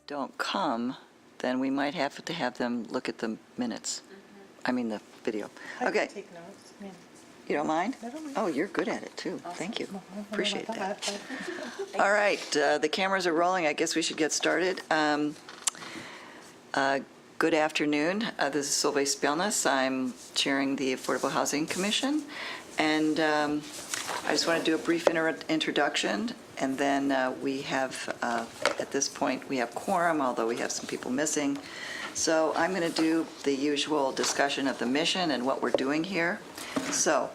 don't come, then we might have to have them look at the minutes. I mean, the video. I Okay, can take notes. Yeah. you don't mind? I don't mind. Oh, you're good at it, too. Thank you. I don't know Appreciate about that. but- All right, the cameras are rolling. I guess we should get started. Good afternoon. This is Solveig Spelness. I'm chairing the Affordable Housing Commission. And I just want to do a brief introduction. And then we have, at this point, we have quorum, although we have some people missing. So I'm going to do the usual discussion of the mission and what we're doing here. So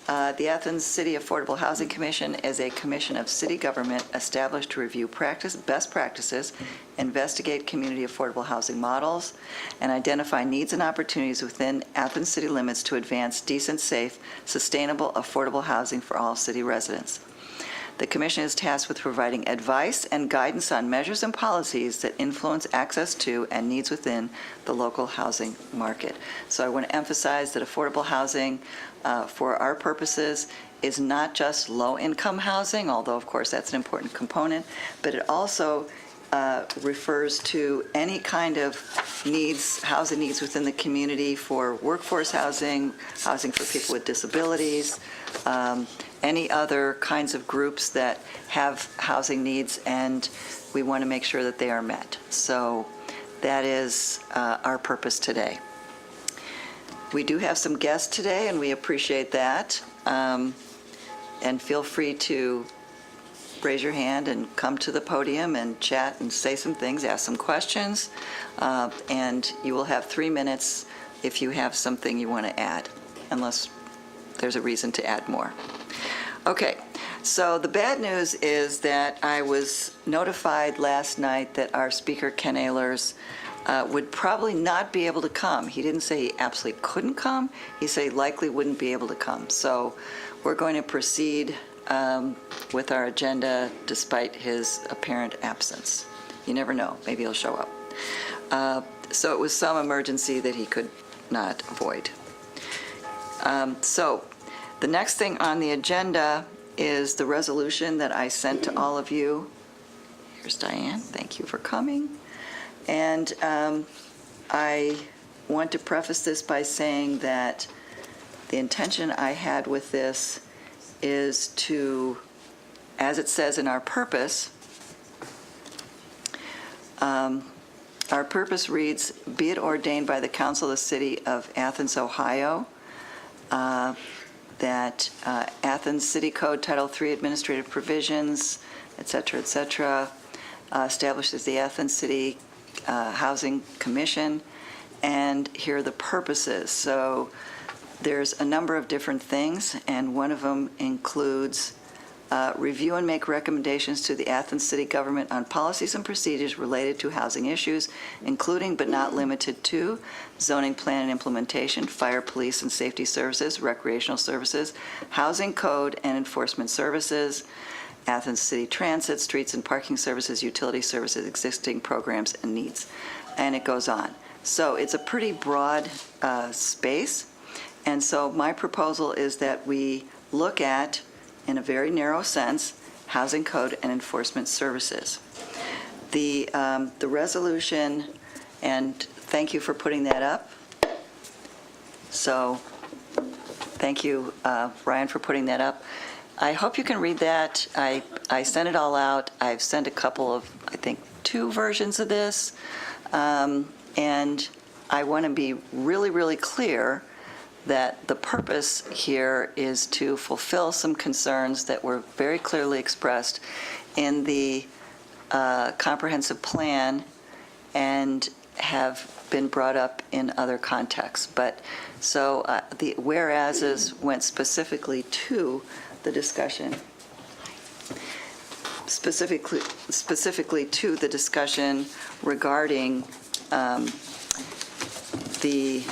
the Athens City Affordable Housing Commission is a commission of city government established to review best practices, investigate community affordable housing models, and identify needs and opportunities within Athens city limits to advance decent, safe, sustainable, affordable housing for all city residents. The Commission is tasked with providing advice and guidance on measures and policies that influence access to and needs within the local housing market. So I want to emphasize that affordable housing, for our purposes, is not just low-income housing, although, of course, that's an important component, but it also refers to any kind of needs, housing needs within the community for workforce housing, housing for people with disabilities, any other kinds of groups that have housing needs, and we want to make sure that they are met. So that is our purpose today. We do have some guests today, and we appreciate that. And feel free to raise your hand and come to the podium and chat and say some things, ask some questions, and you will have 3 minutes if you have something you want to add, unless there's a reason to add more. Okay, so the bad news is that I was notified last night that our speaker, Ken Ehlers, would probably not be able to come. He didn't say he absolutely couldn't come. He said he likely wouldn't be able to come. So we're going to proceed with our agenda despite his apparent absence. You never know. Maybe he'll show up. So it was some emergency that he could not avoid. So the next thing on the agenda is the resolution that I sent to all of you. Here's Diane. Thank you for coming. And I want to preface this by saying that the intention I had with this is to, as it says in our purpose reads, be it ordained by the Council of the City of Athens, Ohio, that Athens City Code Title III Administrative Provisions, et cetera, establishes the Athens City Housing Commission, and here are the purposes. So there's a number of different things, and one of them includes review and make recommendations to the Athens city government on policies and procedures related to housing issues, including but not limited to zoning plan and implementation, fire, police and safety services, recreational services, housing code and enforcement services, Athens city transit, streets and parking services, utility services, existing programs and needs. And it goes on. So it's a pretty broad space. And so my proposal is that we look at, in a very narrow sense, housing code and enforcement services. The resolution, and thank you for putting that up. So thank you, Ryan, for putting that up. I hope you can read that. I sent it all out. I've sent a couple of, I think, 2 versions of this. And I want to be really, really clear that the purpose here is to fulfill some concerns that were very clearly expressed in the comprehensive plan and have been brought up in other contexts. But so the whereases went specifically to the discussion, specifically to the discussion regarding the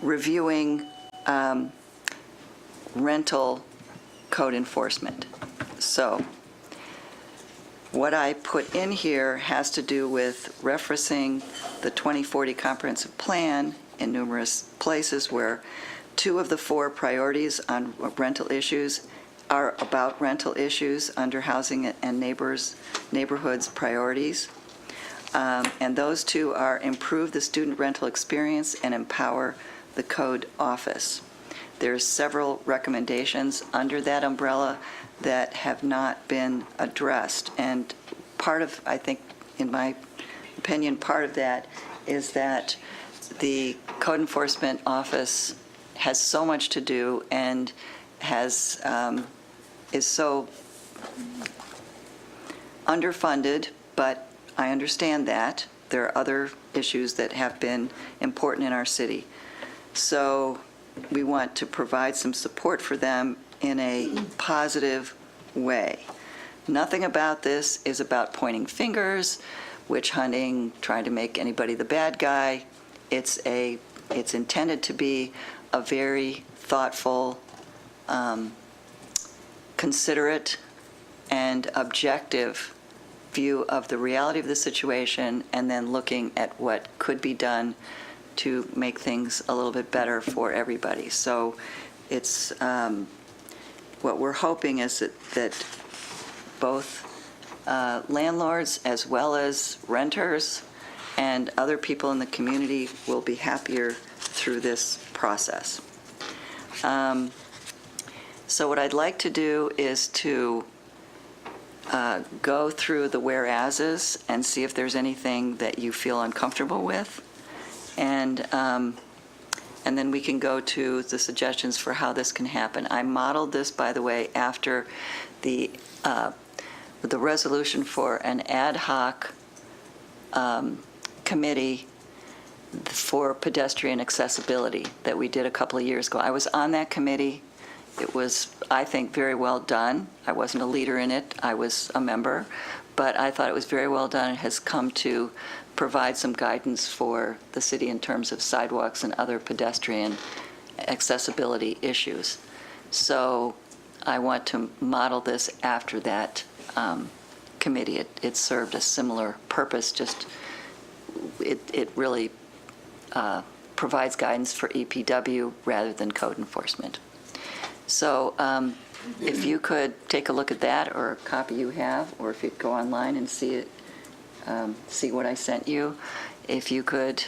reviewing rental code enforcement. So what I put in here has to do with referencing the 2040 comprehensive plan in numerous places where 2 of the 4 priorities on rental issues are about rental issues under housing and neighborhoods priorities. And those two are improve the student rental experience and empower the code office. There's several recommendations under that umbrella that have not been addressed. And part of, I think, in my opinion, part of that is that the code enforcement office has so much to do and is so underfunded, but I understand that. There are other issues that have been important in our city. So we want to provide some support for them in a positive way. Nothing about this is about pointing fingers, witch hunting, trying to make anybody the bad guy. It's intended to be a very thoughtful, considerate, and objective view of the reality of the situation, and then looking at what could be done to make things a little bit better for everybody. So it's what we're hoping is that both landlords as well as renters and other people in the community will be happier through this process. So what I'd like to do is to go through the whereases and see if there's anything that you feel uncomfortable with. And then we can go to the suggestions for how this can happen. I modeled this, by the way, after the resolution for an ad hoc committee for pedestrian accessibility that we did a couple of years ago. I was on that committee. It was, I think, very well done. I wasn't a leader in it. I was a member. But I thought it was very well done. It has come to provide some guidance for the city in terms of sidewalks and other pedestrian accessibility issues. So I want to model this after that committee. It served a similar purpose, just it really provides guidance for EPW rather than code enforcement. So if you could take a look at that, or a copy you have, or if you go online and see it, see what I sent you. If you could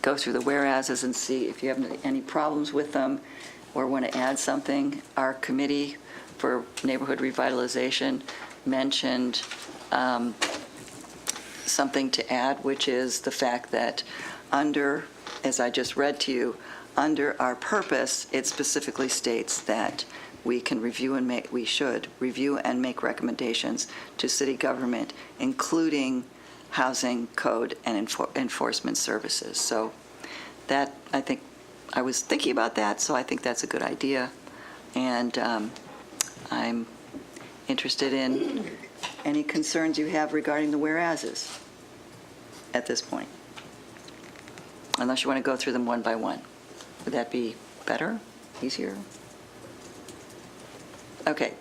go through the whereases and see if you have any problems with them or want to add something. Our committee for neighborhood revitalization mentioned something to add, which is the fact that under, as I just read to you, under our purpose, it specifically states that we can review and make, we should review and make recommendations to city government, including housing, code, and enforcement services. So that, I think, I was thinking about that, so I think that's a good idea. And I'm interested in any concerns you have regarding the whereases at this point, unless you want to go through them one by one. Would that be better, easier? Okay,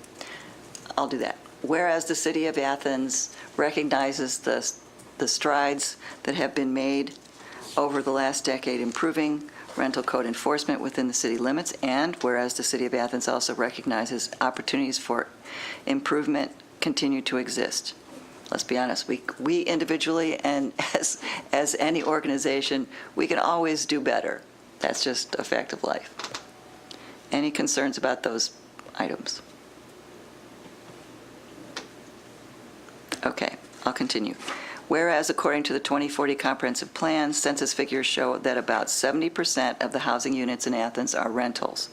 I'll do that. Whereas the City of Athens recognizes the strides that have been made over the last decade improving rental code enforcement within the city limits, and whereas the City of Athens also recognizes opportunities for improvement continue to exist. Let's be honest, we individually and as any organization, we can always do better. That's just a fact of life. Any concerns about those items? Okay, I'll continue. Whereas according to the 2040 Comprehensive Plan, census figures show that about 70% of the housing units in Athens are rentals.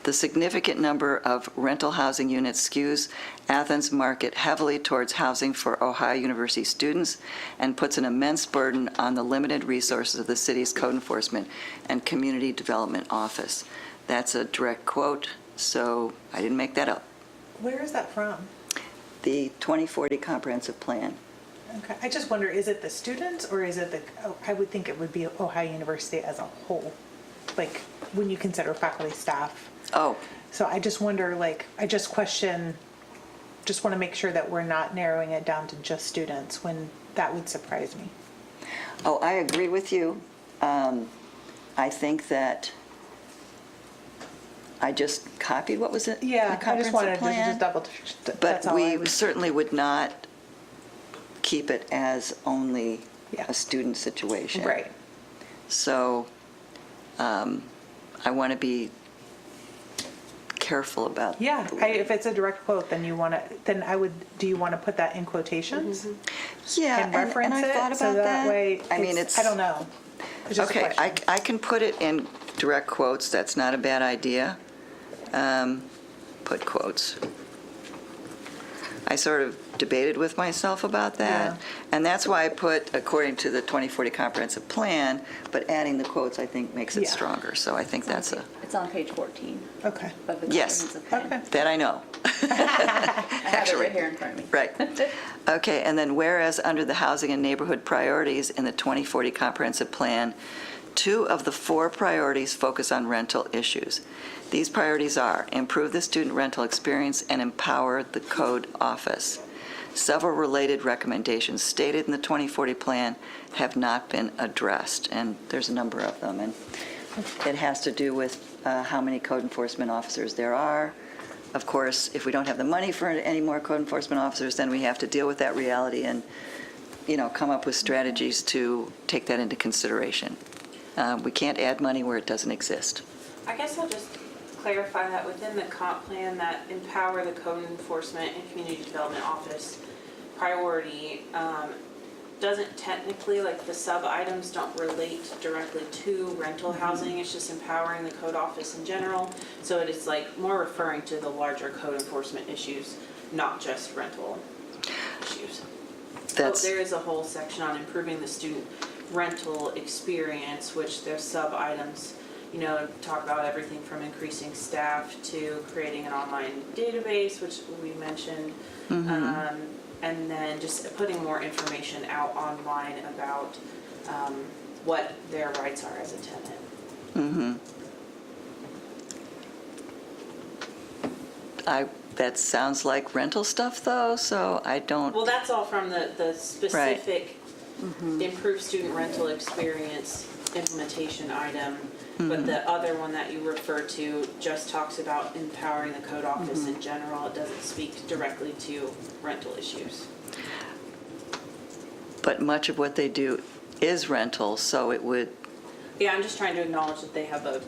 The significant number of rental housing units skews Athens' market heavily towards housing for Ohio University students and puts an immense burden on the limited resources of the city's code enforcement and community development office. That's a direct quote, so I didn't make that up. Where is that from? The 2040 Comprehensive Plan. Okay, I just wonder, is it the students or is it the, I would think it would be Ohio University as a whole, like when you consider faculty, staff. Oh. So I just wonder, like, I just question, just want to make sure that we're not narrowing it down to just students, when that would surprise me. Oh, I agree with you. I think that I just copied what was in the Yeah, I just comprehensive wanted to plan. just double, that's But all I we was. certainly would not keep it as only Yeah. a student situation. Right. So I want to be careful about. Yeah, the wording. if it's a direct quote, then do you want to put that in quotations? Yeah, And reference I it? thought about So that way, I mean, it's. I don't know. It's just a Okay, question. I can put it in direct quotes, that's not a bad idea. Put quotes. I sort of debated with myself about that, Yeah. and that's why I put, according to the 2040 Comprehensive Plan, but adding the quotes, I think, makes it Yeah. stronger, so I think that's a, It's on page 14 Okay. of the Yes. comprehensive plan. Okay. that I know. I have it Actually. right here in front of me. Right. Okay, and then whereas under the housing and neighborhood priorities in the 2040 Comprehensive Plan, 2 of the 4 priorities focus on rental issues. These priorities are improve the student rental experience and empower the code office. Several related recommendations stated in the 2040 plan have not been addressed, and there's a number of them. And it has to do with how many code enforcement officers there are. Of course, if we don't have the money for any more code enforcement officers, then we have to deal with that reality and, come up with strategies to take that into consideration. We can't add money where it doesn't exist. I guess I'll just clarify that within the comp plan, that empower the code enforcement and community development office priority doesn't technically, like the sub-items don't relate directly to rental housing. It's just empowering the code office in general. So it is like more referring to the larger code enforcement issues, not just rental issues. That's, There is a whole section on improving the student rental experience, which there's sub-items, talk about everything from increasing staff to creating an online database, which we mentioned, and then just putting more information out online about what their rights are as a tenant. that sounds like rental stuff, though, so I don't. Well, that's all from the specific improve student rental experience implementation item. But the other one that you referred to just talks about empowering the code office in general. It doesn't speak directly to rental issues. But much of what they do is rental, so it would, Yeah, I'm just trying to acknowledge that they have a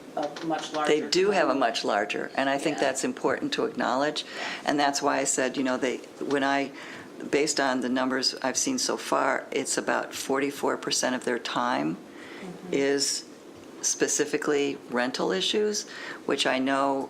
much larger. they do have a much larger, and I think Yeah. that's important to acknowledge. And that's why I said, based on the numbers I've seen so far, it's about 44% of their time is specifically rental issues, which I know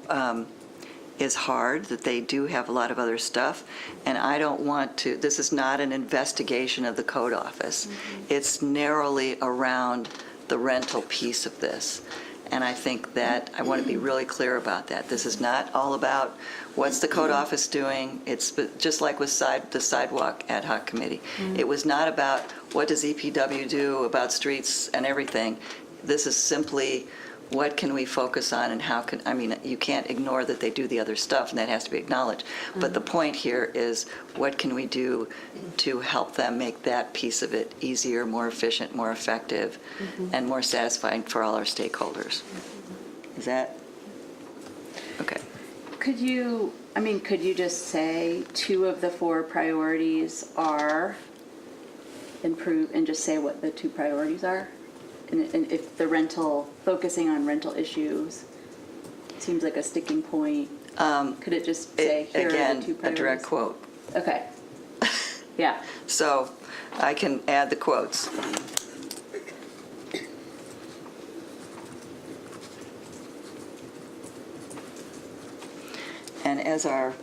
is hard, that they do have a lot of other stuff. And I don't want to, this is not an investigation of the code office. It's narrowly around the rental piece of this. And I think that I want to be really clear about that. This is not all about what's the code office doing. It's just like with the sidewalk ad hoc committee. It was not about what does EPW do about streets and everything. This is simply what can we focus on and how can, you can't ignore that they do the other stuff and that has to be acknowledged. But the point here is what can we do to help them make that piece of it easier, more efficient, more effective, and more satisfying for all our stakeholders. Is that? Okay. Could you just say 2 of the 4 priorities are improve, and just say what the 2 priorities are? And if the focusing on rental issues seems like a sticking point, could it just say, here are the 2 Again, priorities? a direct quote. Okay. Yeah. So I can add the quotes. And as our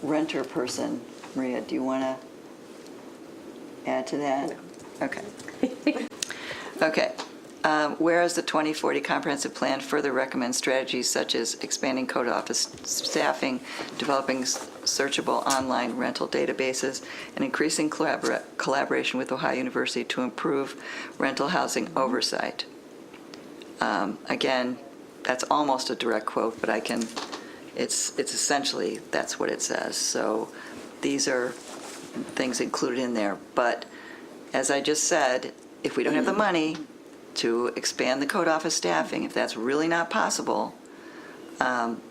renter person, Maria, do you want to add to that? Okay. Okay. Whereas the 2040 Comprehensive Plan further recommends strategies such as expanding code office staffing, developing searchable online rental databases, and increasing collaboration with Ohio University to improve rental housing oversight. Again, that's almost a direct quote, but it's essentially, that's what it says. So these are things included in there. But as I just said, if we don't have the money to expand the code office staffing, if that's really not possible,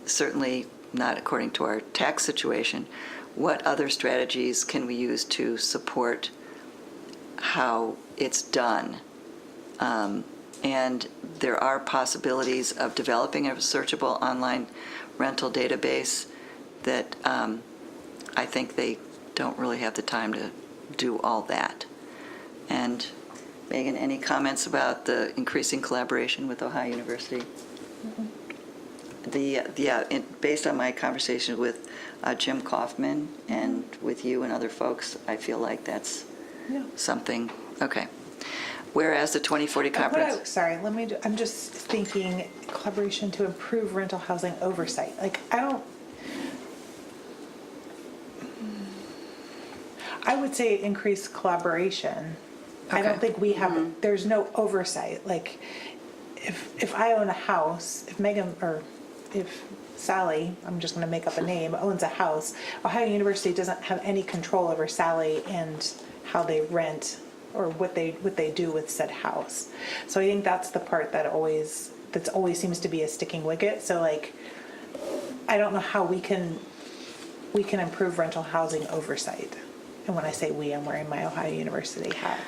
certainly not according to our tax situation, what other strategies can we use to support how it's done? And there are possibilities of developing a searchable online rental database that I think they don't really have the time to do all that. And Megan, any comments about the increasing collaboration with Ohio University? Based on my conversation with Jim Kaufman and with you and other folks, I feel like that's something, okay. Whereas the 2040 conference. I'm just thinking collaboration to improve rental housing oversight. Like, I would say increase collaboration. I don't think we have, there's no oversight. Like, if I own a house, if Megan, or if Sally, I'm just going to make up a name, owns a house, Ohio University doesn't have any control over Sally and how they rent or what they do with said house. So I think that's the part that always seems to be a sticking wicket. So like, I don't know how we can improve rental housing oversight. And when I say we, I'm wearing my Ohio University hat.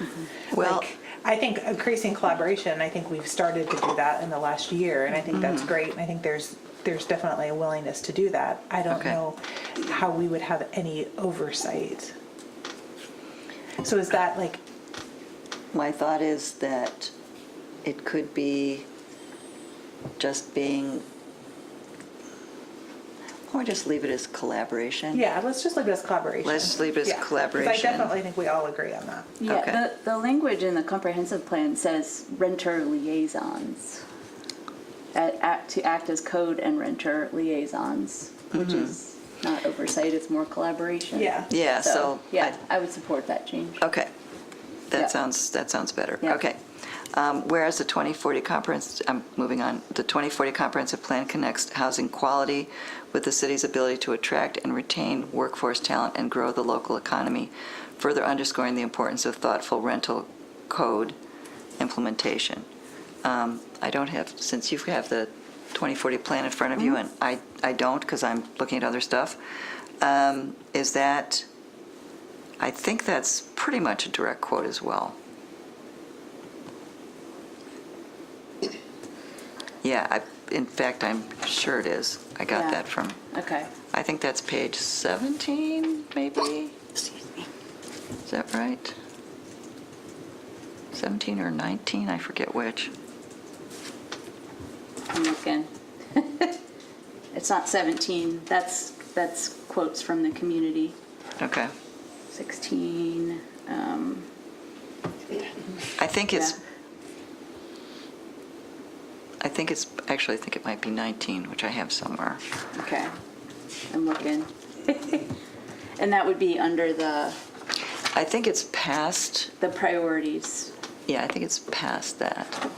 Well, like, I think increasing collaboration, I think we've started to do that in the last year, and I think that's great. And I think there's definitely a willingness to do that. I don't know how we would have any oversight. So is that like... My thought is that it could be just being, or just leave it as collaboration. Yeah, let's just leave it as collaboration. Let's just leave it as 'Cause collaboration. I definitely think we all agree on that. Yeah, Okay. the language in the comprehensive plan says renter liaisons, to act as code and renter liaisons, which is not oversight, it's more collaboration. Yeah. Yeah, so Yeah, I would support that change. Okay, Yeah. that sounds better. Yeah. Okay. Whereas the 2040 comprehensive, I'm moving on, the 2040 comprehensive plan connects housing quality with the city's ability to attract and retain workforce talent and grow the local economy, further underscoring the importance of thoughtful rental code implementation. I don't have, since you have the 2040 plan in front of you, and I don't because I'm looking at other stuff, is that, I think that's pretty much a direct quote as well. Yeah, in fact, I'm sure it is. I got Yeah. that from, Okay. I think that's page 17, maybe? Excuse me. Is that right? 17 or 19, I forget which. I'm looking. It's not 17. That's quotes from the community. Okay. 16. I think it's, Yeah. actually, I think it might be 19, which I have somewhere. Okay. I'm looking. And that would be under the I think it's past, priorities. yeah, I think it's past that.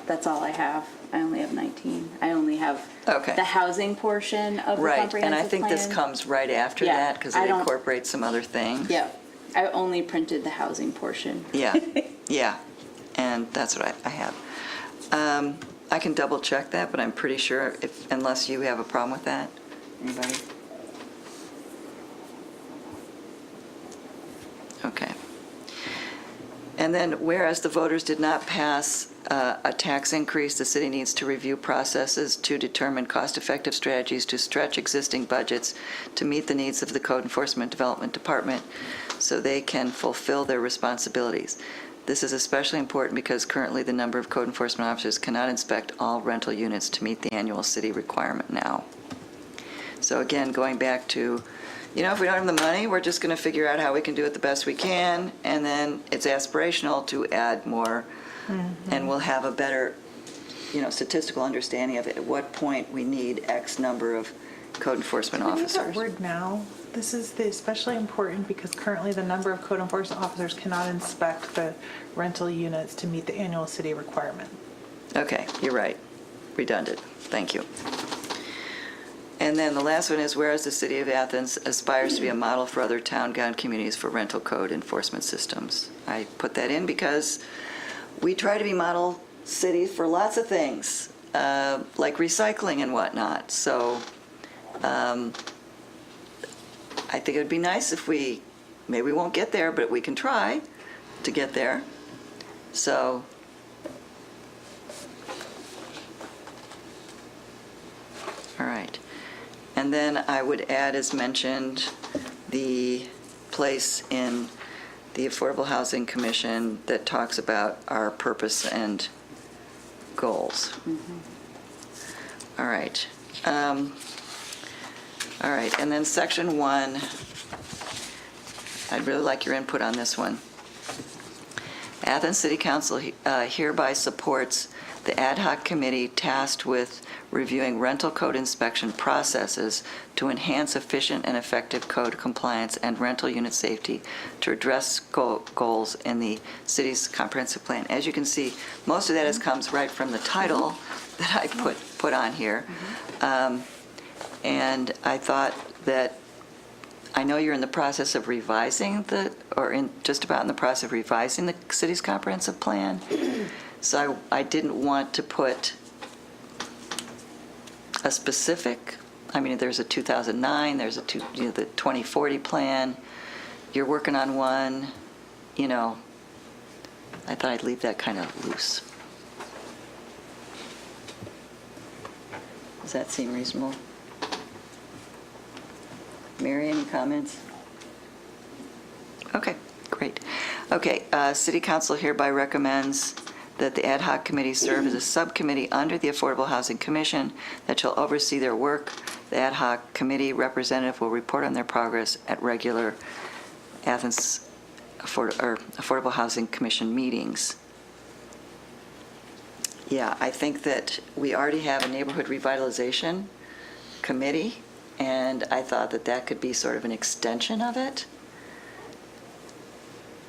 That's all I have. I only have 19. I only have Okay. the housing portion of the Right, comprehensive and I think this plan. comes right after Yeah, that because I it don't- incorporates some other things. Yeah. I only printed the housing portion. Yeah, yeah, and that's what I have. I can double check that, but I'm pretty sure unless you have a problem with that. Anybody? Okay. And then whereas the voters did not pass a tax increase, the city needs to review processes to determine cost-effective strategies to stretch existing budgets to meet the needs of the Code Enforcement Development Department so they can fulfill their responsibilities. This is especially important because currently the number of code enforcement officers cannot inspect all rental units to meet the annual city requirement now. So again, going back to, if we don't have the money, we're just going to figure out how we can do it the best we can, and then it's aspirational to add more, and we'll have a better, statistical understanding of at what point we need X number of code enforcement Can we use that officers. word now? This is especially important because currently the number of code enforcement officers cannot inspect the rental units to meet the annual city requirement. Okay, you're right. Redundant. Thank you. And then the last one is, whereas the city of Athens aspires to be a model for other town-gown communities for rental code enforcement systems. I put that in because we try to be model cities for lots of things. like recycling and whatnot. So I think it would be nice if maybe we won't get there, but we can try to get there. So, all right. And then I would add, as mentioned, the place in the Affordable Housing Commission that talks about our purpose and goals. All right. All right, and then section 1, I'd really like your input on this one. Athens City Council hereby supports the ad hoc committee tasked with reviewing rental code inspection processes to enhance efficient and effective code compliance and rental unit safety to address goals in the city's comprehensive plan. As you can see, most of that comes right from the title that I put on here. And I thought that, I know you're in the process of revising just about in the process of revising the city's comprehensive plan. So I didn't want to put a specific, I mean, there's a 2009, there's the 2040 plan, you're working on one, I thought I'd leave that kind of loose. Does that seem reasonable? Mary, any comments? Okay, great. Okay, City Council hereby recommends that the ad hoc committee serve as a subcommittee under the Affordable Housing Commission that shall oversee their work. The ad hoc committee representative will report on their progress at regular Athens Affordable Housing Commission meetings. Yeah, I think that we already have a neighborhood revitalization committee, and I thought that that could be sort of an extension of it,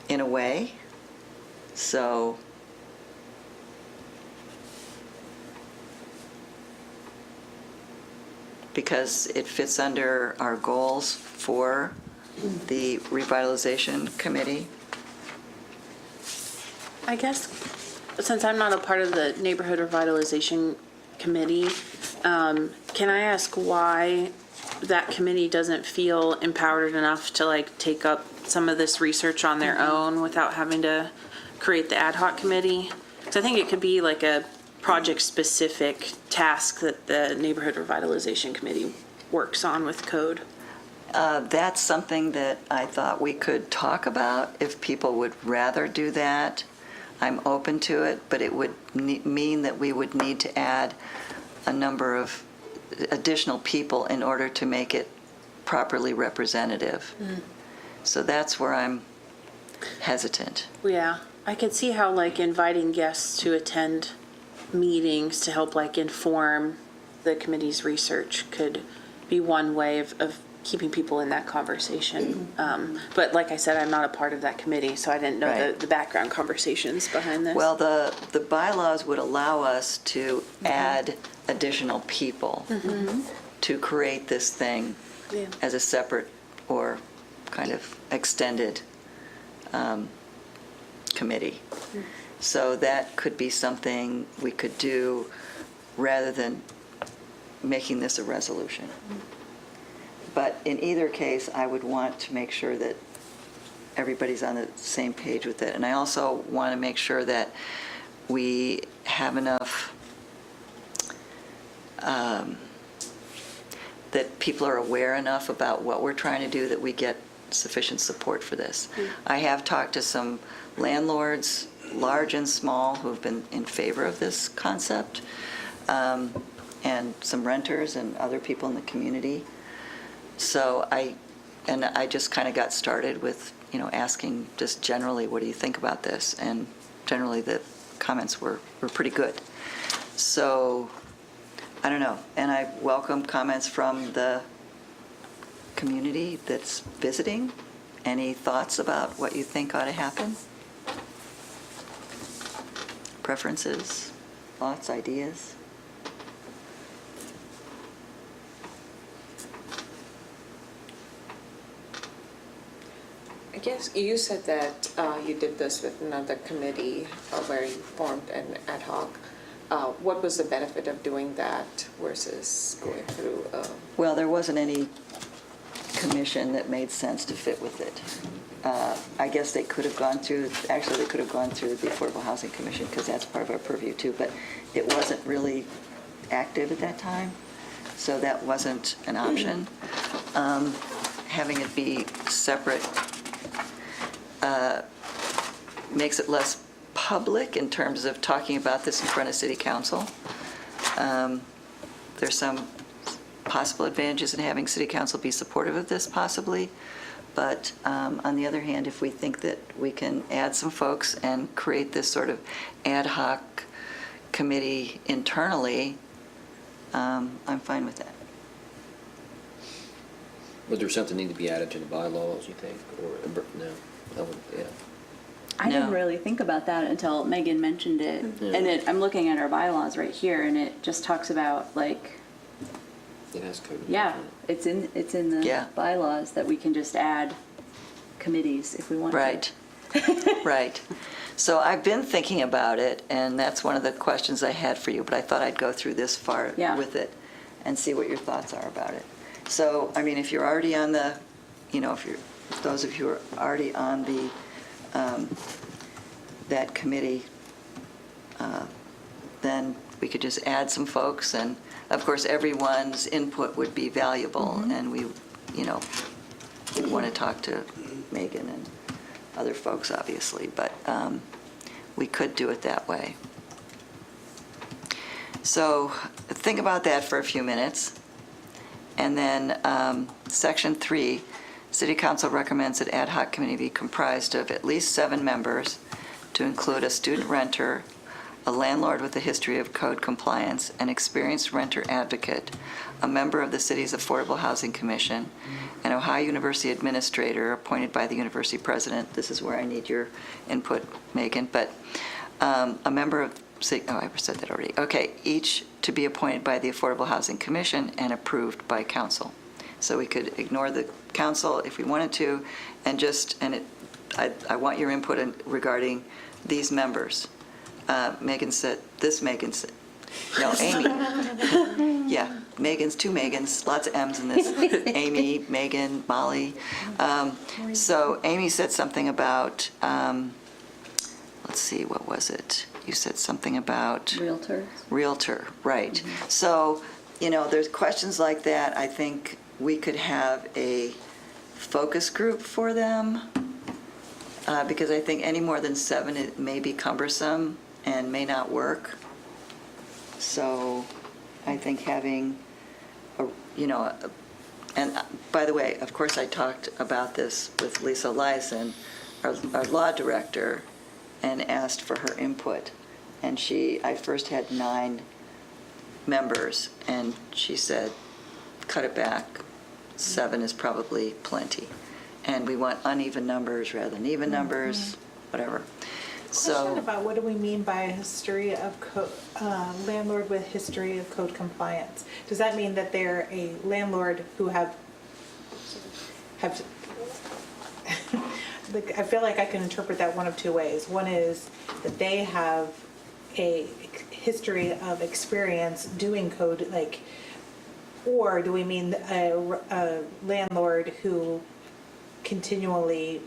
in a way. So, because it fits under our goals for the revitalization committee. I guess, since I'm not a part of the neighborhood revitalization committee, can I ask why that committee doesn't feel empowered enough to take up some of this research on their own without having to create the ad hoc committee? Because I think it could be like a project-specific task that the neighborhood revitalization committee works on with code. That's something that I thought we could talk about if people would rather do that. I'm open to it, but it would mean that we would need to add a number of additional people in order to make it properly representative. So that's where I'm hesitant. Yeah, I could see how inviting guests to attend meetings to help inform the committee's research could be one way of keeping people in that conversation. But like I said, I'm not a part of that committee, so I didn't know Right. the background conversations behind this. Well, the bylaws would allow us to add additional people to create this thing Yeah. as a separate or kind of extended committee. So that could be something we could do rather than making this a resolution. But in either case, I would want to make sure that everybody's on the same page with it. And I also want to make sure that we have enough, that people are aware enough about what we're trying to do that we get sufficient support for this. I have talked to some landlords, large and small, who have been in favor of this concept, and some renters and other people in the community. So I just kind of got started with, asking just generally, what do you think about this? And generally the comments were pretty good. So, I don't know. And I welcome comments from the community that's visiting. Any thoughts about what you think ought to happen? Preferences, thoughts, ideas? I guess you said that you did this with another committee where you formed an ad hoc. what was the benefit of doing that versus going through? Well, there wasn't any commission that made sense to fit with it. I guess they could have gone through, actually they could have gone through the Affordable Housing Commission because that's part of our purview too, but it wasn't really active at that time, so that wasn't an option. Having it be separate makes it less public in terms of talking about this in front of City Council. There's some possible advantages in having City Council be supportive of this possibly, but on the other hand, if we think that we can add some folks and create this sort of ad hoc committee internally, I'm fine with that. Would there something need to be added to the bylaws, you think, or, no? That would, yeah. I didn't No. really think about that until Megan mentioned it. Yeah. And I'm looking at our bylaws right here, and it just talks about like, It has code. yeah, it's in the Yeah. bylaws that we can just add committees if we want to. Right, right. So I've been thinking about it, and that's one of the questions I had for you, but I thought I'd go through this far Yeah. with it and see what your thoughts are about it. So, I mean, if you're already on the, if those of you who are already on the, that committee, then we could just add some folks, and of course, everyone's input would be valuable, and we want to talk to Megan and other folks, obviously, but we could do it that way. So think about that for a few minutes. And then Section 3, City Council recommends that ad hoc committee be comprised of at least 7 members to include a student renter, a landlord with a history of code compliance, an experienced renter advocate, a member of the city's Affordable Housing Commission, an Ohio University administrator appointed by the university president. This is where I need your input, Megan, but a member of I said that already. Okay, each to be appointed by the Affordable Housing Commission and approved by council. So we could ignore the council if we wanted to, and I want your input regarding these members. Megan said, no, Amy. Yeah, Megan's, 2 Megans, lots of M's in this. Amy, Megan, Molly. So Amy said something about, let's see, what was it? You said something about... Realtors. Realtor, right. So, there's questions like that. I think we could have a focus group for them, because I think any more than 7, it may be cumbersome and may not work. So I think having, and by the way, of course, I talked about this with Lisa Eliason, our law director, and asked for her input. And I first had 9 members, and she said, cut it back. 7 is probably plenty. And we want uneven numbers rather than even numbers, whatever. Question about what do we mean by history of landlord with history of code compliance? Does that mean that they're a landlord who have like, I feel like I can interpret that one of 2 ways. One is that they have a history of experience doing code, like, or do we mean a landlord who continually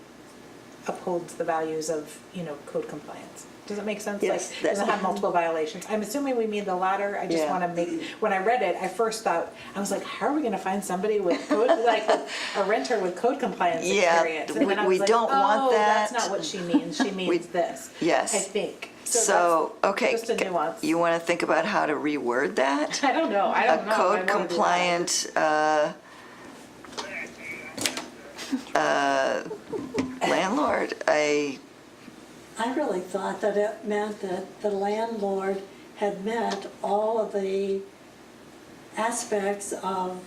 upholds the values of, code compliance? Does it make sense? Yes, Like, doesn't have multiple violations. I'm assuming we mean the latter. I just Yeah. want to make, when I read it, I first thought, I was like, how are we going to find somebody with code, like a renter with code compliance Yeah, experience? And then I we was like, don't want oh, that. that's not what she means. She means this. Yes. I think. So, that's okay. Just a nuance. You want to think about how to reword that? I don't know. I don't know. A I code wanna do that. compliant landlord, I really thought that it meant that the landlord had met all of the aspects of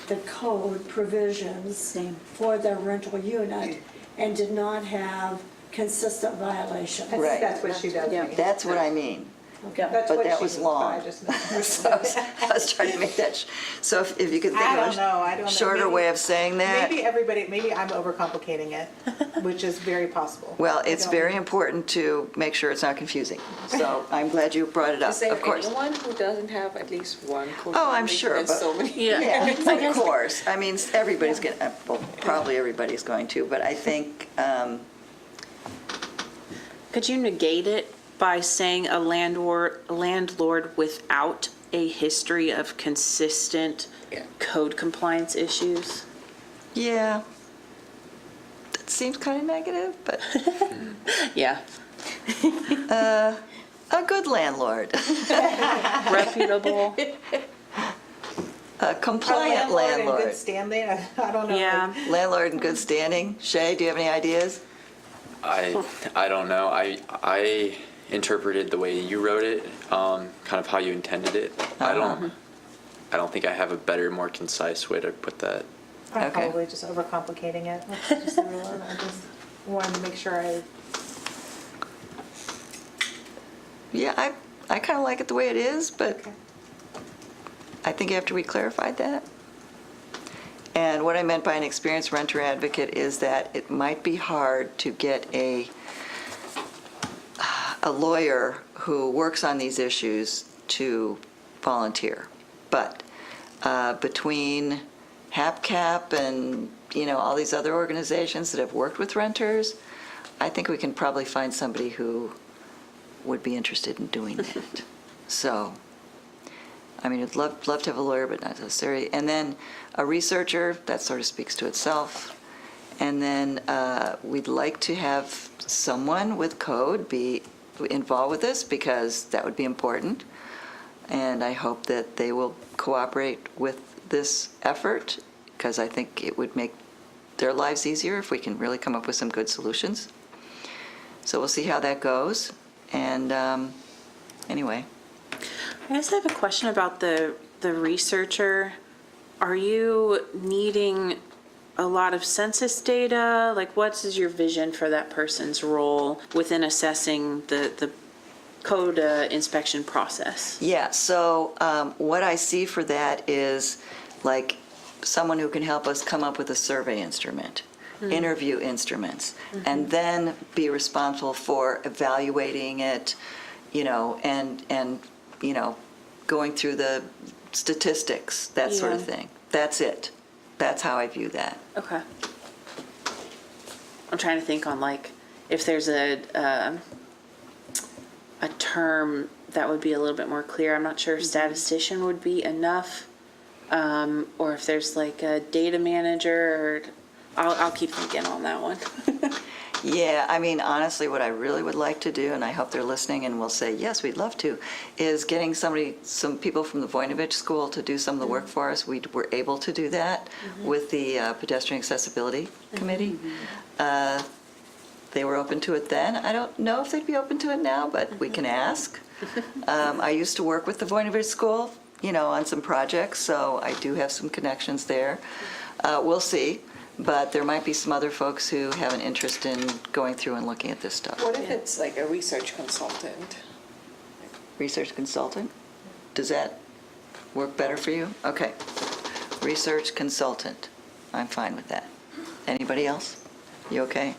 the code provisions Same. for their rental unit and did not have consistent violations. I think Right. that's what she does Yeah. mean. that's what I mean. Yeah. That's but what that she was means, but I long. just So I was trying to make that, so if you could think I of don't know, I don't know. a shorter Maybe- way of saying that. Maybe I'm overcomplicating it, which is very possible. Well, I it's don't- very important to make sure it's not confusing. So I'm glad you brought it up, Is there of course. anyone who doesn't have at least one code? Oh, I'm violation? sure, There's but- so many. Yeah. Yeah, of course. I mean, everybody's going to, well, probably everybody's going to, but I think, Could you negate it by saying a landlord without a history of consistent Yeah. code compliance issues? yeah, that seems kind of negative, but Yeah. a good landlord, Reputable. a compliant A landlord in landlord. good standing, I don't know. Yeah. Landlord in good standing. Shay, do you have any ideas? I don't know. I interpreted the way you wrote it, kind of how you intended it. I don't think I have a better, more concise way to put that. I'm Okay. probably just overcomplicating it. Let's just leave it alone. I just wanted to make sure I, Yeah, I kind of like it the way it is, but okay. I think after we clarified that. And what I meant by an experienced renter advocate is that it might be hard to get a lawyer who works on these issues to volunteer. But between HAPCAP and, all these other organizations that have worked with renters, I think we can probably find somebody who would be interested in doing that. So, I mean, I'd love to have a lawyer, but not necessary. And then a researcher, that sort of speaks to itself. And then we'd like to have someone with code be involved with this because that would be important. And I hope that they will cooperate with this effort because I think it would make their lives easier if we can really come up with some good solutions. So we'll see how that goes. And anyway. I guess I have a question about the researcher. Are you needing a lot of census data? Like, what is your vision for that person's role within assessing the code inspection process? Yeah, so what I see for that is like someone who can help us come up with a survey instrument, interview instruments, and then be responsible for evaluating it, and going through the statistics, that sort of Yeah. thing. That's it. That's how I view that. Okay. I'm trying to think on like if there's a term that would be a little bit more clear. I'm not sure if statistician would be enough, or if there's like a data manager. Or I'll keep thinking on that one. Yeah, I mean, honestly, what I really would like to do, and I hope they're listening and will say, yes, we'd love to, is getting some people from the Voinovich School to do some of the work for us. We were able to do that with the Pedestrian Accessibility Committee. They were open to it then. I don't know if they'd be open to it now, but we can ask. I used to work with the Voinovich School, on some projects, so I do have some connections there. We'll see. But there might be some other folks who have an interest in going through and looking at this stuff. What if it's like a research consultant? Research consultant? Does that work better for you? Okay. Research consultant. I'm fine with that. Anybody else? You okay?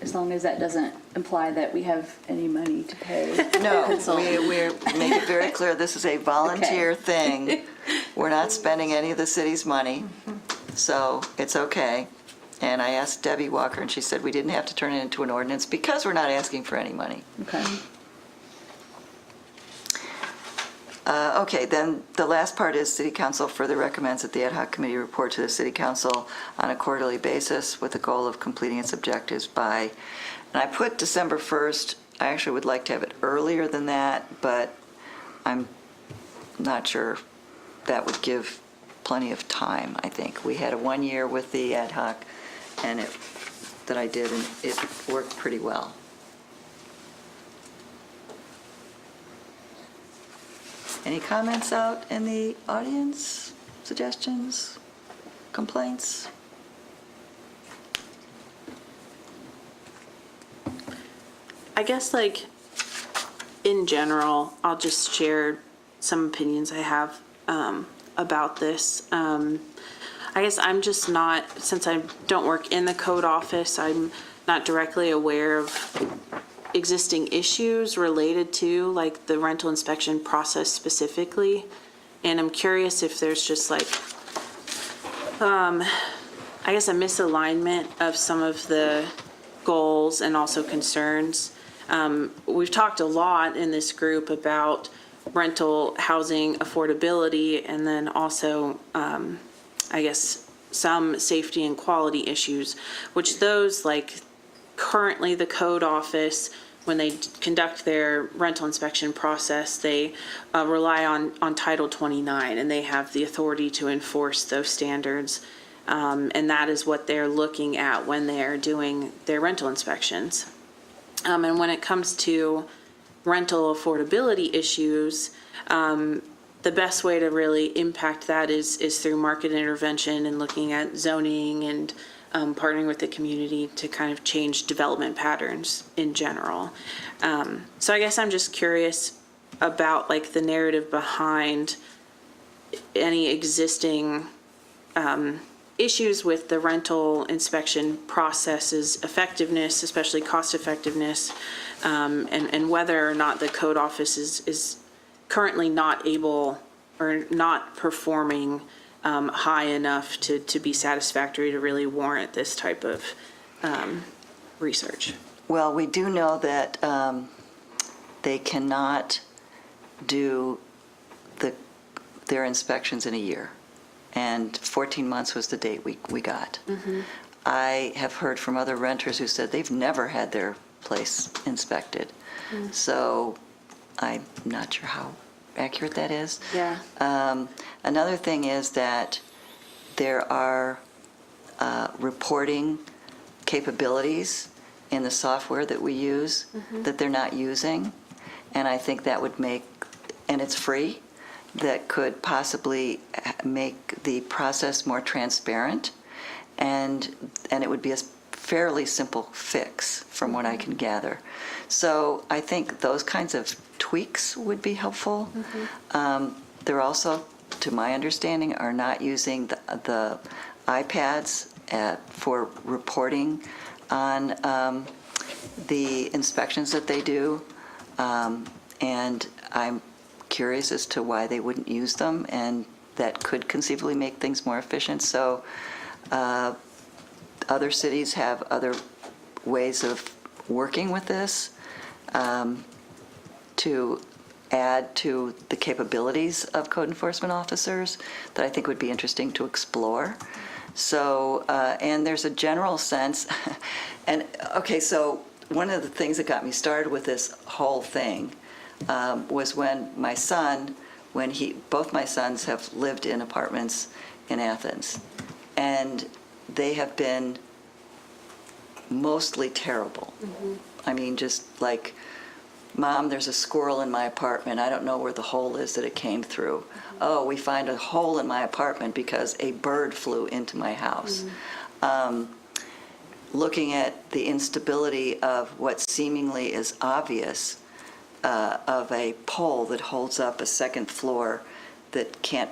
As long as that doesn't imply that we have any money to pay. No, Consultant. we're make it very clear, this is a volunteer thing. We're not spending any of the city's money, so it's okay. And I asked Debbie Walker, and she said we didn't have to turn it into an ordinance because we're not asking for any money. Okay. Okay, then the last part is City Council further recommends that the ad hoc committee report to the City Council on a quarterly basis with the goal of completing its objectives by, and I put December 1st. I actually would like to have it earlier than that, but I'm not sure that would give plenty of time, I think. We had a 1 year with the ad hoc and that I did, and it worked pretty well. Any comments out in the audience? Suggestions? Complaints? I guess like in general, I'll just share some opinions I have about this. I guess I'm just not, since I don't work in the code office, I'm not directly aware of existing issues related to like the rental inspection process specifically. And I'm curious if there's just like, I guess a misalignment of some of the goals and also concerns. We've talked a lot in this group about rental housing affordability and then also, I guess, some safety and quality issues, which those like currently the code office, when they conduct their rental inspection process, they rely on Title 29 and they have the authority to enforce those standards. And that is what they're looking at when they're doing their rental inspections. And when it comes to rental affordability issues, the best way to really impact that is through market intervention and looking at zoning and partnering with the community to kind of change development patterns in general. So I guess I'm just curious about like the narrative behind any existing issues with the rental inspection process's effectiveness, especially cost effectiveness, and whether or not the code office is currently not able or not performing high enough to be satisfactory to really warrant this type of research. Well, we do know that they cannot do their inspections in a year. And 14 months was the date we got. I have heard from other renters who said they've never had their place inspected. So I'm not sure how accurate that is. Yeah. Another thing is that there are reporting capabilities in the software that we use that they're not using. And I think that would make, and it's free, that could possibly make the process more transparent, and it would be a fairly simple fix from what I can gather. So I think those kinds of tweaks would be helpful. They're also, to my understanding, are not using the iPads for reporting on the inspections that they do, and I'm curious as to why they wouldn't use them, and that could conceivably make things more efficient. So other cities have other ways of working with this to add to the capabilities of code enforcement officers that I think would be interesting to explore. So, and there's a general sense, and okay, so one of the things that got me started with this whole thing was when my son, both my sons have lived in apartments in Athens, and they have been mostly terrible. I mean, just like, Mom, there's a squirrel in my apartment. I don't know where the hole is that it came through. Oh, we find a hole in my apartment because a bird flew into my house. Looking at the instability of what seemingly is obvious of a pole that holds up a second floor that can't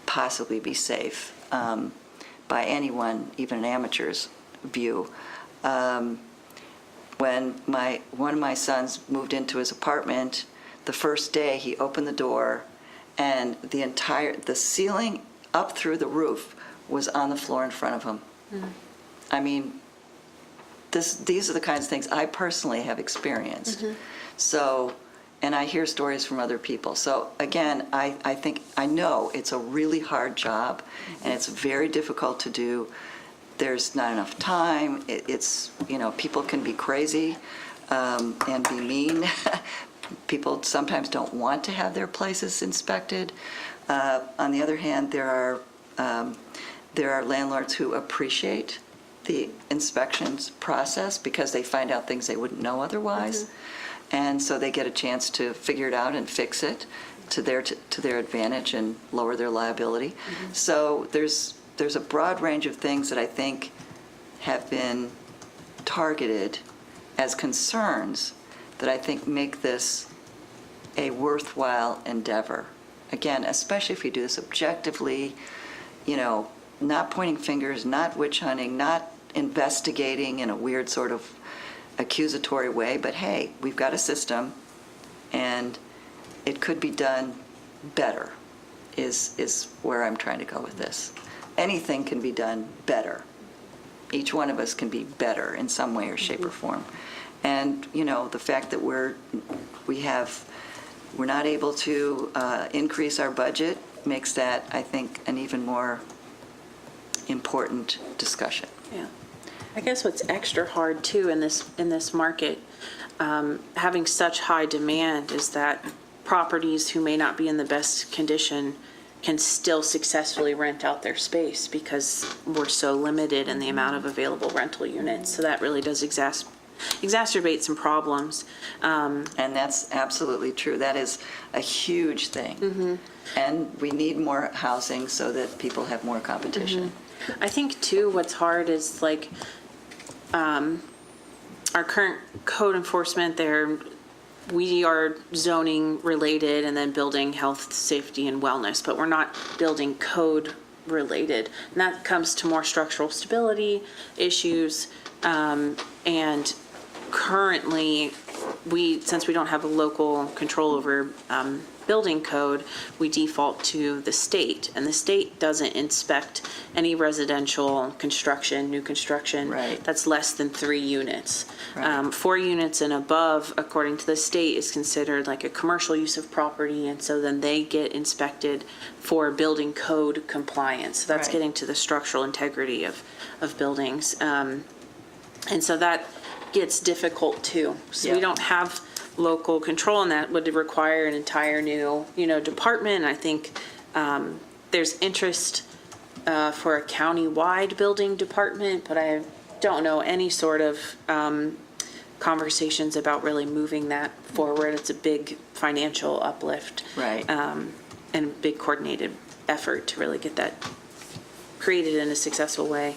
possibly be safe by anyone, even an amateur's view. When one of my sons moved into his apartment, the first day he opened the door and the ceiling up through the roof was on the floor in front of him. I mean, these are the kinds of things I personally have experienced. So, and I hear stories from other people. So again, I know it's a really hard job and it's very difficult to do. There's not enough time. It's, people can be crazy and be mean. People sometimes don't want to have their places inspected. On the other hand, there are landlords who appreciate the inspections process because they find out things they wouldn't know otherwise. And so they get a chance to figure it out and fix it to their advantage and lower their liability. So there's a broad range of things that I think have been targeted as concerns that I think make this a worthwhile endeavor. Again, especially if you do this objectively, not pointing fingers, not witch hunting, not investigating in a weird sort of accusatory way, but hey, we've got a system and it could be done better is where I'm trying to go with this. Anything can be done better. Each one of us can be better in some way or shape or form. And, the fact that we're not able to increase our budget makes that, I think, an even more important discussion. Yeah. I guess what's extra hard too in this market, having such high demand, is that properties who may not be in the best condition can still successfully rent out their space because we're so limited in the amount of available rental units. So that really does exacerbate some problems. And that's absolutely true. That is a huge thing. And we need more housing so that people have more competition. I think too, what's hard is like our current code enforcement there, we are zoning related and then building health, safety, and wellness, but we're not building code related. And that comes to more structural stability issues. And currently, since we don't have a local control over building code, we default to the state, and the state doesn't inspect any residential construction, new construction. Right. That's less than 3 units. Right. 4 units and above, according to the state, is considered like a commercial use of property, and so then they get inspected for building code compliance. So that's Right. getting to the structural integrity of buildings. And so that gets difficult too. So Yeah. we don't have local control, and that would require an entire new, department. I think there's interest for a county-wide building department, but I don't know any sort of conversations about really moving that forward. It's a big financial uplift. Right. And a big coordinated effort to really get that created in a successful way.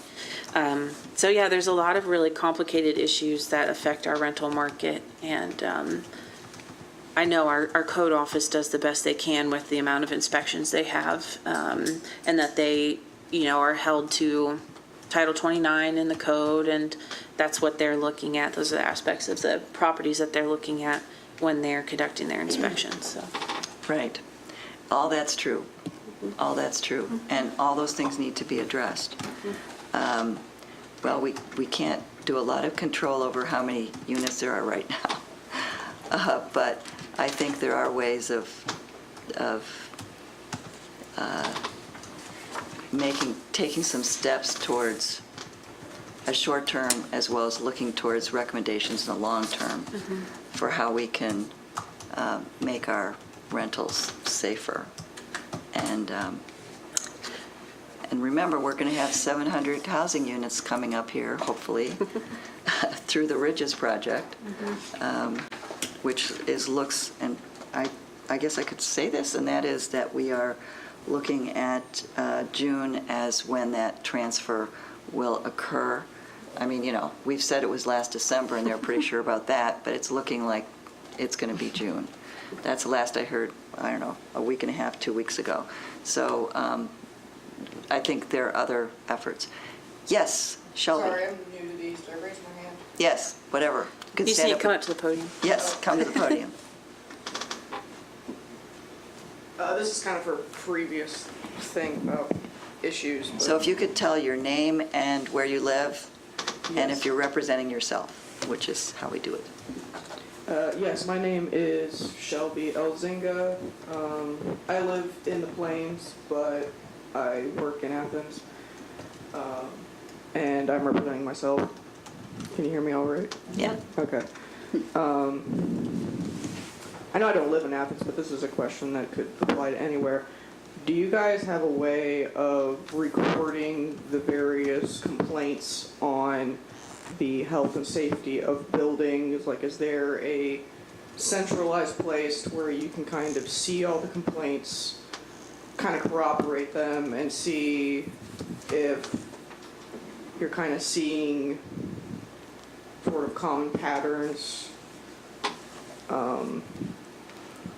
So yeah, there's a lot of really complicated issues that affect our rental market, and I know our code office does the best they can with the amount of inspections they have, and that they, are held to Title 29 in the code, and that's what they're looking at. Those are the aspects of the properties that they're looking at when they're conducting their inspections. So. Right. All that's true. All that's true. And all those things need to be addressed. Well, we can't do a lot of control over how many units there are right now. But I think there are ways of taking some steps towards a short term as well as looking towards recommendations in the long term for how we can make our rentals safer. And remember, we're going to have 700 housing units coming up here, hopefully, through the Ridges project, which looks, and I guess I could say this, and that is that we are looking at June as when that transfer will occur. I mean, we've said it was last December, and they're pretty sure about that, but it's looking like it's going to be June. That's the last I heard, I don't know, a week and a half, 2 weeks ago. So I think there are other efforts. Yes, Shelby. Sorry, I'm new to these. Do I raise my hand? Yes, whatever. Good You stand see, up. come up to the podium. Yes, come to the podium. This is kind of for previous thing about issues. But So if you could tell your name and where you live, and Yes. if you're representing yourself, which is how we do it. Yes, my name is Shelby Elzinga. I live in the Plains, but I work in Athens. And I'm representing myself. Can you hear me all right? Yeah. Okay. I know I don't live in Athens, but this is a question that could apply to anywhere. Do you guys have a way of recording the various complaints on the health and safety of buildings? Like, is there a centralized place where you can kind of see all the complaints, kind of corroborate them, and see if you're kind of seeing sort of common patterns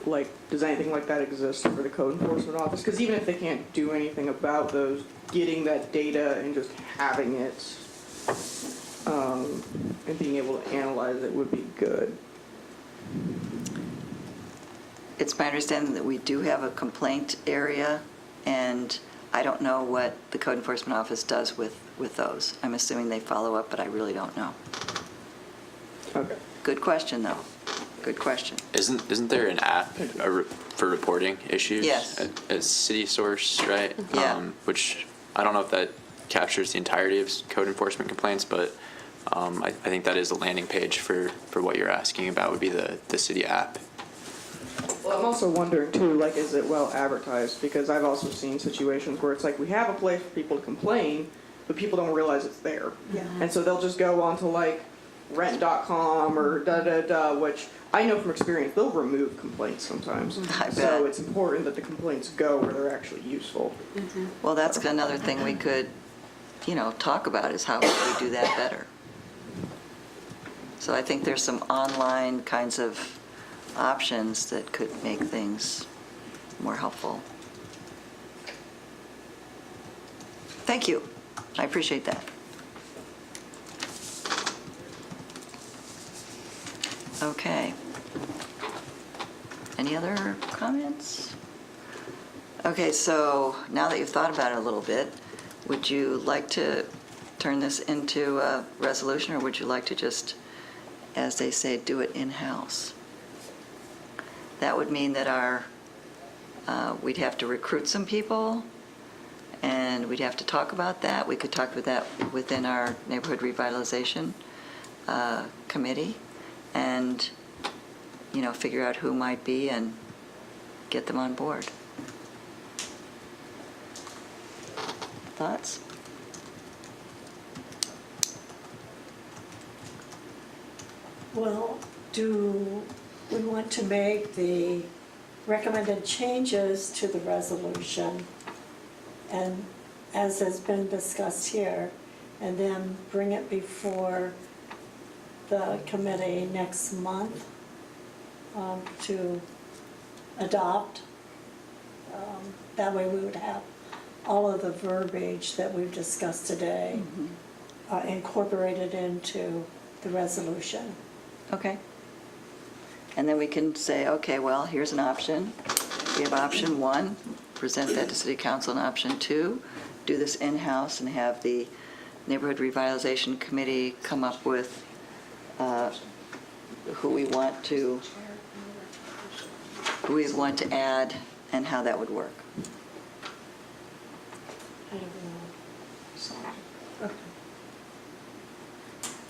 like, does anything like that exist for the code enforcement office? Because even if they can't do anything about those, getting that data and just having it and being able to analyze it would be good. It's my understanding that we do have a complaint area, and I don't know what the code enforcement office does with those. I'm assuming they follow up, but I really don't know. Okay. Good question, though. Good question. Isn't there an app for reporting issues? Yes. A City Source, right? Yeah. Which I don't know if that captures the entirety of code enforcement complaints, but I think that is a landing page for what you're asking about would be the city app. Well, I'm also wondering too, like, is it well advertised? Because I've also seen situations where it's like, we have a place for people to complain, but people don't realize it's there. Yeah. And so they'll just go onto like rent.com or da-da-da, which I know from experience, they'll remove complaints sometimes. I So bet. it's important that the complaints go where they're actually useful. Well, that's another thing we could, talk about, is how would we do that better? So I think there's some online kinds of options that could make things more helpful. Thank you. I appreciate that. Okay. Any other comments? Okay, so now that you've thought about it a little bit, would you like to turn this into a resolution, or would you like to just, as they say, do it in-house? That would mean that we'd have to recruit some people, and we'd have to talk about that. We could talk about that within our neighborhood revitalization committee, and, figure out who might be and get them on board. Thoughts? Well, do we want to make the recommended changes to the resolution, and as has been discussed here, and then bring it before the committee next month to adopt? That way we would have all of the verbiage that we've discussed today incorporated into the resolution. Okay. And then we can say, okay, well, here's an option. We have option 1, present that to City Council, and option 2, do this in-house and have the Neighborhood Revitalization Committee come up with who we want to add and how that would work. I don't know. Okay.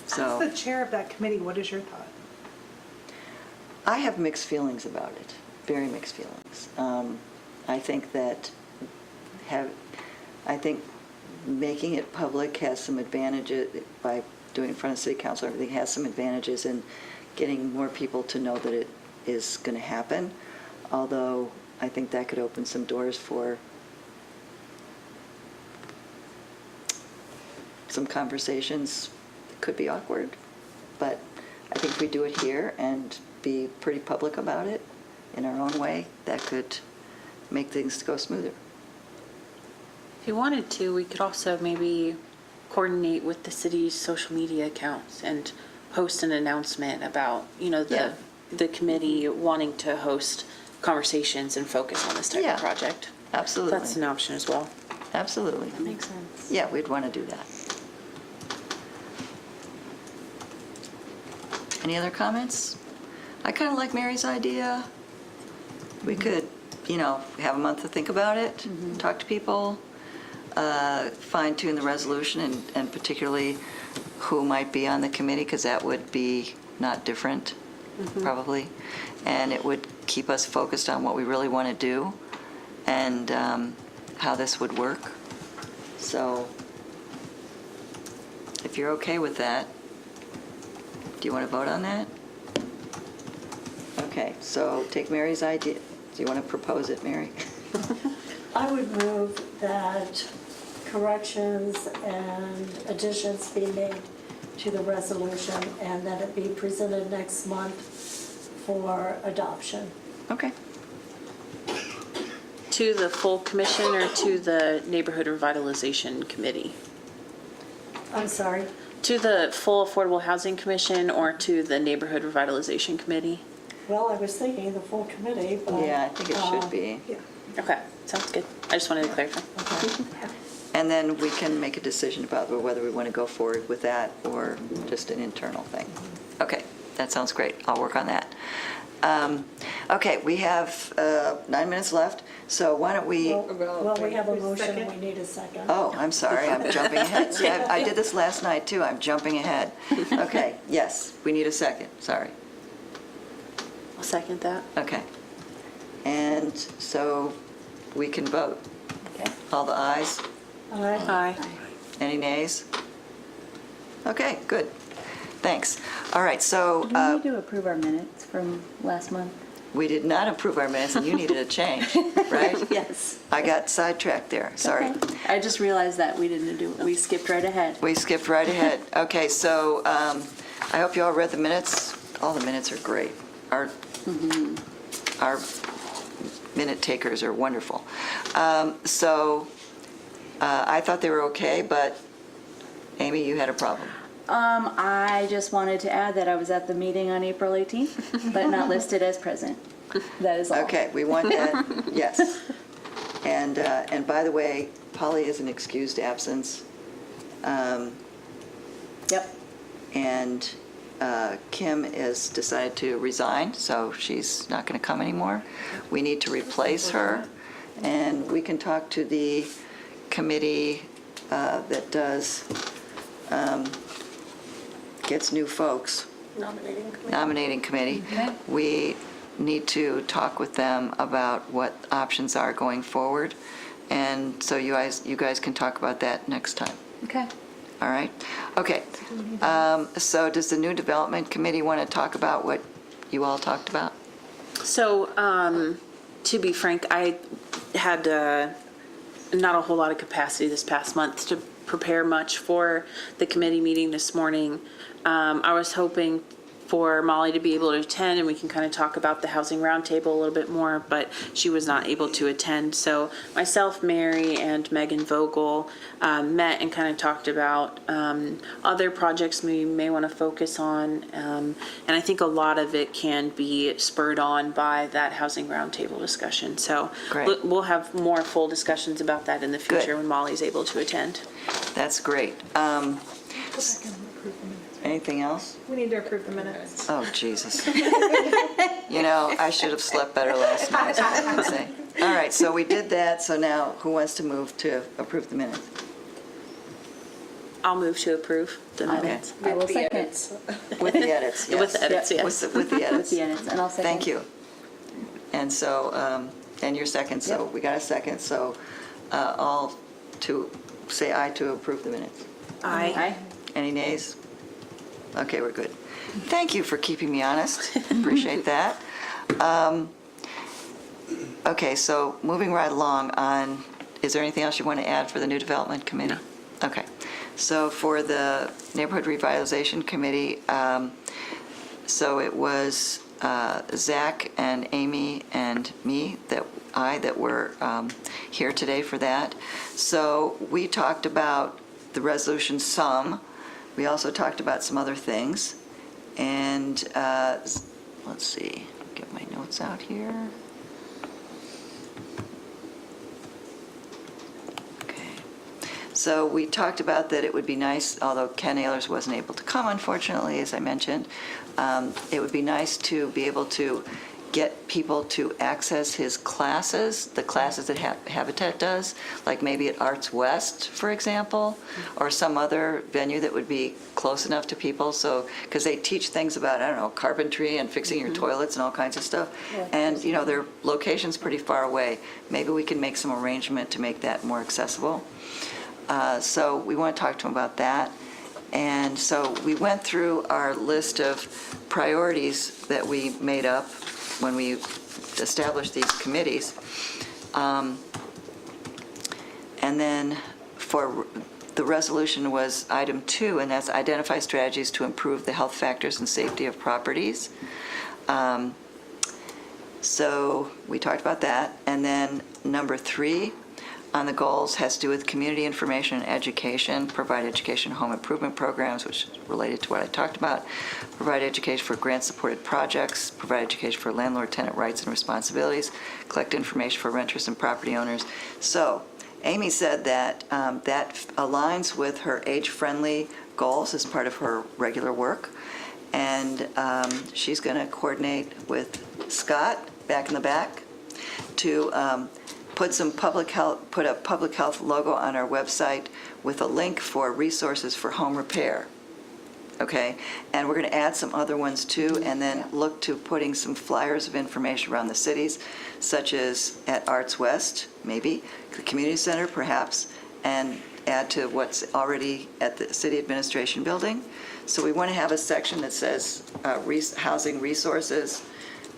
So As the chair of that committee, what is your thought? I have mixed feelings about it, very mixed feelings. I think that making it public has some advantages, by doing it in front of City Council, everything has some advantages in getting more people to know that it is going to happen, although I think that could open some doors for some conversations that could be awkward. But I think if we do it here and be pretty public about it in our own way, that could make things go smoother. If you wanted to, we could also maybe coordinate with the city's social media accounts and post an announcement about, Yeah. the committee wanting to host conversations and focus on this type Yeah. of project. Absolutely. That's an option as well. Absolutely. That makes sense. Yeah, we'd want to do that. Any other comments? I kind of like Mary's idea. We could, have a month to think about it, talk to people, fine tune the resolution, and particularly who might be on the committee, because that would be not different, probably. And it would keep us focused on what we really want to do and how this would work. So if you're okay with that, do you want to vote on that? Okay, so take Mary's idea. Do you want to propose it, Mary? I would move that corrections and additions be made to the resolution and that it be presented next month for adoption. Okay, to the full commission or to the Neighborhood Revitalization Committee? I'm sorry. To the full Affordable Housing Commission or to the Neighborhood Revitalization Committee? Well, I was thinking the full committee, but. Yeah, I think it should be. Okay, sounds good. I just wanted to clarify. And then we can make a decision about whether we want to go forward with that or just an internal thing. Okay, that sounds great. I'll work on that. Okay, we have 9 minutes left, so why don't we, Well, we have a motion, and we need a second. oh, I'm sorry, I'm jumping ahead. See, I did this last night too, I'm jumping ahead. Okay, yes, we need a second, sorry. I'll second that. Okay. And so we can vote. Okay. All the ayes? Aye. Any nays? Okay, good. Thanks. All right, so Do we need to approve our minutes from last month? we did not approve our minutes and you needed a change, right? Yes. I got sidetracked there, sorry. Okay. I just realized that we didn't do, we skipped right ahead. We skipped right ahead. Okay, so I hope you all read the minutes. All the minutes are great. Our minute takers are wonderful. I thought they were okay, but Amy, you had a problem. I just wanted to add that I was at the meeting on April 18th, but not listed as present. That is all. Okay, we want that, yes. And by the way, Polly is an excused absence. Yep. And Kim has decided to resign, so she's not going to come anymore. We need to replace her, and we can talk to the committee that does, gets new folks, nominating committee. Okay. We need to talk with them about what options are going forward, and so you guys can talk about that next time. Okay. All right? Okay. So does the new development committee want to talk about what you all talked about? So, to be frank, I had not a whole lot of capacity this past month to prepare much for the committee meeting this morning. I was hoping for Molly to be able to attend and we can kind of talk about the housing roundtable a little bit more, but she was not able to attend. So myself, Mary, and Megan Vogel met and kind of talked about other projects we may want to focus on. And I think a lot of it can be spurred on by that housing roundtable discussion. So Great. we'll have more full discussions about that in the future Good. when Molly's able to attend. That's great. Anything else? We need to approve the minutes. Oh, Jesus. You know, I should have slept better last night. I'd say. All right, so we did that, so now who wants to move to approve the minutes? I'll move to approve the Okay. minutes. I will second. With the edits, yes. With the edits, yes. With the With edits. the edits, and I'll second. Thank you. And so, and your second, so Yep. we got a second, so all to say aye to approve the minutes. Aye. Any nays? Okay, we're good. Thank you for keeping me honest. Appreciate that. Okay, so moving right along on, is there anything else you want to add for the new development committee? No. Okay. So for the neighborhood revitalization committee, so it was Zach and Amy and me that were here today for that. So we talked about the resolution some. We also talked about some other things. And let's see, get my notes out here. Okay. So we talked about that it would be nice, although Ken Ehlers wasn't able to come, unfortunately, as I mentioned, it would be nice to be able to get people to access his classes, the classes that Habitat does, like maybe at Arts West, for example, or some other venue that would be close enough to people, so, because they teach things about, I don't know, carpentry and fixing your toilets and all kinds of stuff. And, you know, their location's pretty far away. Maybe we can make some arrangement to make that more accessible. So we want to talk to him about that. And so we went through our list of priorities that we made up when we established these committees. And then for the resolution was item 2, and that's identify strategies to improve the health factors and safety of properties. So we talked about that. And then number 3 on the goals has to do with community information and education, provide education home improvement programs, which is related to what I talked about, provide education for grant-supported projects, provide education for landlord-tenant rights and responsibilities, collect information for renters and property owners. So Amy said that that aligns with her age-friendly goals as part of her regular work. And she's going to coordinate with Scott back in the back to put a public health logo on our website with a link for resources for home repair. Okay, and we're going to add some other ones too, and then look to putting some flyers of information around the cities, such as at Arts West, maybe, the community center perhaps, and add to what's already at the city administration building. So we want to have a section that says housing resources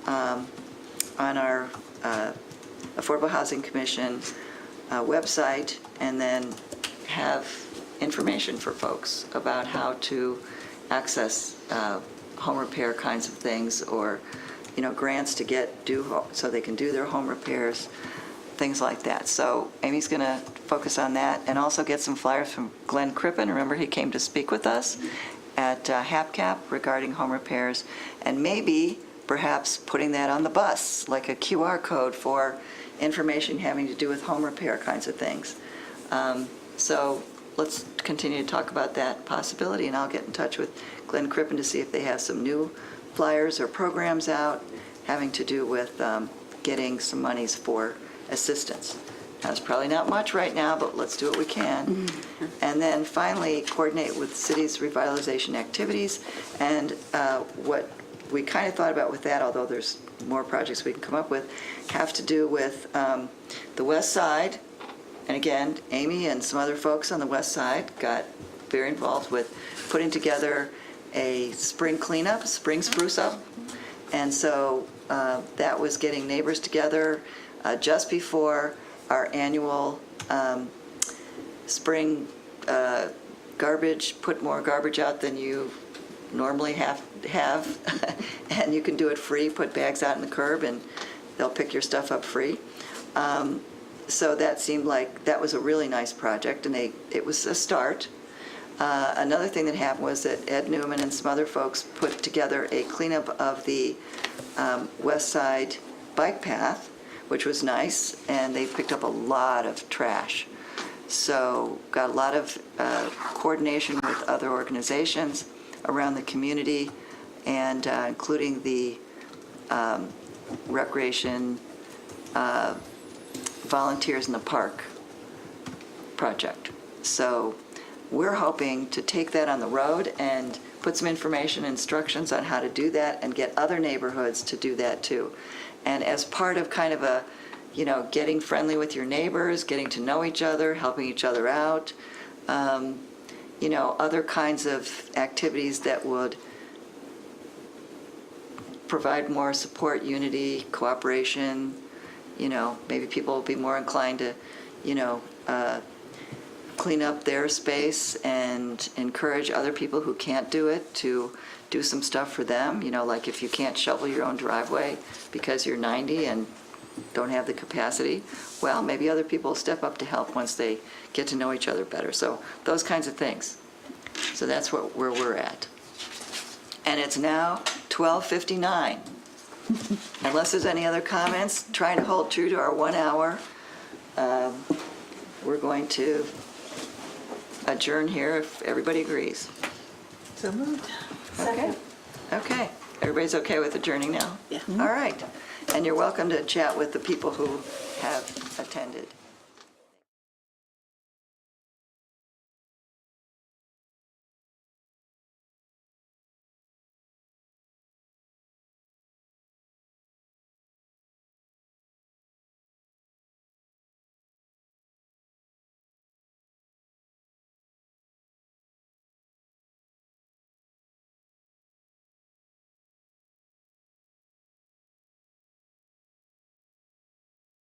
on our Affordable Housing Commission website, and then have information for folks about how to access home repair kinds of things, or grants to so they can do their home repairs, things like that. So Amy's going to focus on that, and also get some flyers from Glenn Crippen. Remember, he came to speak with us at HAPCAP regarding home repairs, and maybe perhaps putting that on the bus, like a QR code for information having to do with home repair kinds of things. So let's continue to talk about that possibility, and I'll get in touch with Glenn Crippen to see if they have some new flyers or programs out having to do with getting some monies for assistance. That's probably not much right now, but let's do what we can. And then finally, coordinate with cities' revitalization activities. And what we kind of thought about with that, although there's more projects we can come up with, have to do with the West Side. And again, Amy and some other folks on the West Side got very involved with putting together a spring cleanup, spring spruce up. And so that was getting neighbors together just before our annual spring garbage, put more garbage out than you normally have, and you can do it free, put bags out in the curb and they'll pick your stuff up free. So that seemed like that was a really nice project, and it was a start. Another thing that happened was that Ed Newman and some other folks put together a cleanup of the West Side bike path, which was nice, and they picked up a lot of trash. So got a lot of coordination with other organizations around the community, and including the recreation volunteers in the park project. So we're hoping to take that on the road and put some information, instructions on how to do that, and get other neighborhoods to do that too. And as part of kind of a, getting friendly with your neighbors, getting to know each other, helping each other out, other kinds of activities that would provide more support, unity, cooperation. Maybe people will be more inclined to, clean up their space and encourage other people who can't do it to do some stuff for them. Like if you can't shovel your own driveway because you're 90 and don't have the capacity, well, maybe other people will step up to help once they get to know each other better. So those kinds of things. So that's where we're at. And it's now 12:59. Unless there's any other comments, trying to hold true to our 1 hour, we're going to adjourn here if everybody agrees. So moved. Second. Okay. Everybody's okay with adjourning now? Yeah. All right. And you're welcome to chat with the people who have attended.